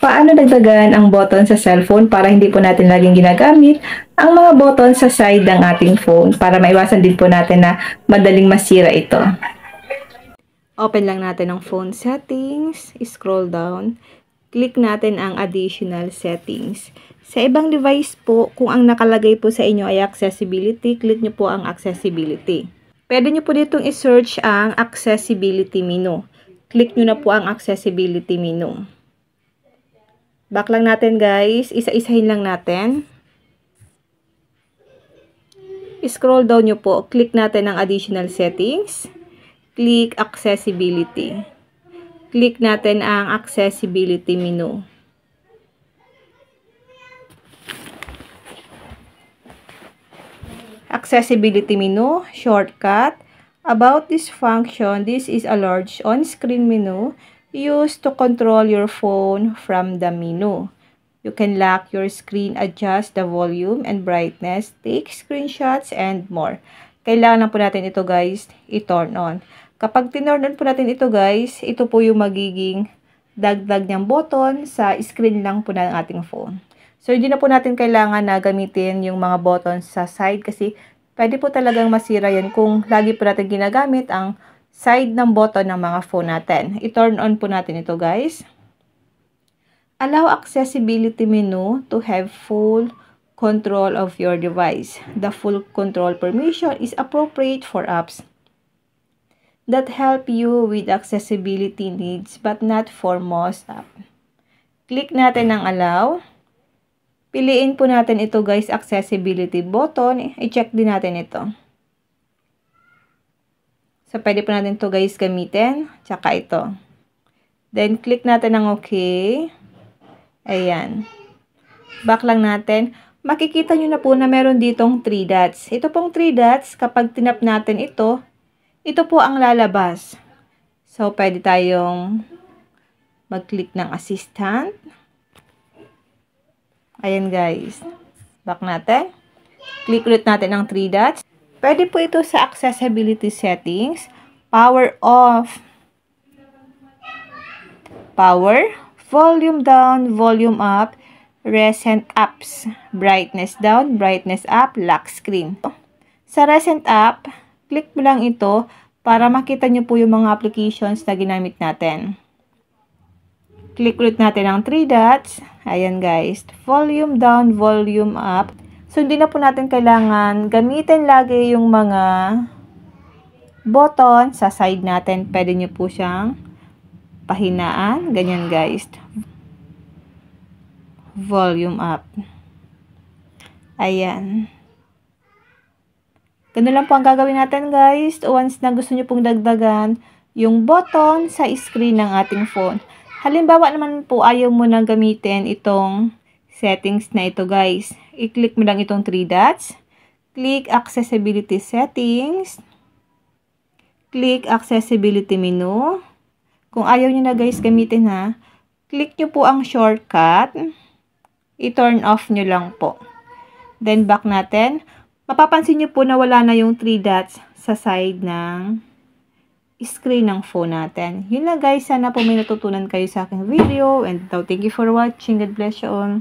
Paano dagdagan ang button sa cellphone para hindi po natin laging ginagamit ang mga button sa side ng ating phone para maiwasan din po natin na madaling masira ito. Open lang natin ang phone settings, scroll down, click natin ang additional settings. Sa ibang device po, kung ang nakalagay po sa inyo ay accessibility, click nyo po ang accessibility. Pwede nyo po ditong i-search ang accessibility menu. Click nyo na po ang accessibility menu. Back lang natin guys, isa-isahin lang natin. Scroll down nyo po, click natin ang additional settings. Click accessibility. Click natin ang accessibility menu. Accessibility menu, shortcut. About this function, this is a large on-screen menu used to control your phone from the menu. You can lock your screen, adjust the volume and brightness, take screenshots, and more. Kailangan lang po natin ito guys, i-turn on. Kapag tinurn on po natin ito guys, ito po yung magiging dagdag niyang button sa screen lang po ng ating phone. So, hindi na po natin kailangan na gamitin yung mga buttons sa side kasi pwede po talagang masira yan kung lagi po natin ginagamit ang side ng button ng mga phone natin. I-turn on po natin ito guys. Allow accessibility menu to have full control of your device. The full control permission is appropriate for apps that help you with accessibility needs but not for most apps. Click natin ang allow. Piliin po natin ito guys, accessibility button. I-check din natin ito. So, pwede po natin ito guys gamitin. Tsaka ito. Then, click natin ang okay. Ayan. Back lang natin. Makikita nyo na po na meron ditong 3 dots. Ito pong 3 dots, kapag tinap natin ito po ang lalabas. So, pwede tayong mag-click ng assistant. Ayan guys. Back natin. Click ulit natin ang 3 dots. Pwede po ito sa accessibility settings. Power off. Power. Volume down, volume up. Recent apps. Brightness down, brightness up, lock screen. Sa recent app, click mo lang ito para makita nyo po yung mga applications na ginamit natin. Click ulit natin ang 3 dots. Ayan guys. Volume down, volume up. So, hindi na po natin kailangan gamitin lagi yung mga button sa side natin. Pwede nyo po siyang pahinaan. Ganyan guys. Volume up. Ayan. Ganun lang po ang gagawin natin guys. Once na gusto nyo pong dagdagan yung button sa screen ng ating phone. Halimbawa naman po ayaw mo nang gamitin itong settings na ito guys. I-click mo lang itong 3 dots. Click accessibility settings. Click accessibility menu. Kung ayaw nyo na guys gamitin ha, click nyo po ang shortcut. I-turn off nyo lang po. Then back natin. Mapapansin nyo po na wala na yung 3 dots sa side ng screen ng phone natin. Yun lang guys. Sana po may natutunan kayo sa aking video. And thank you for watching. God bless you all.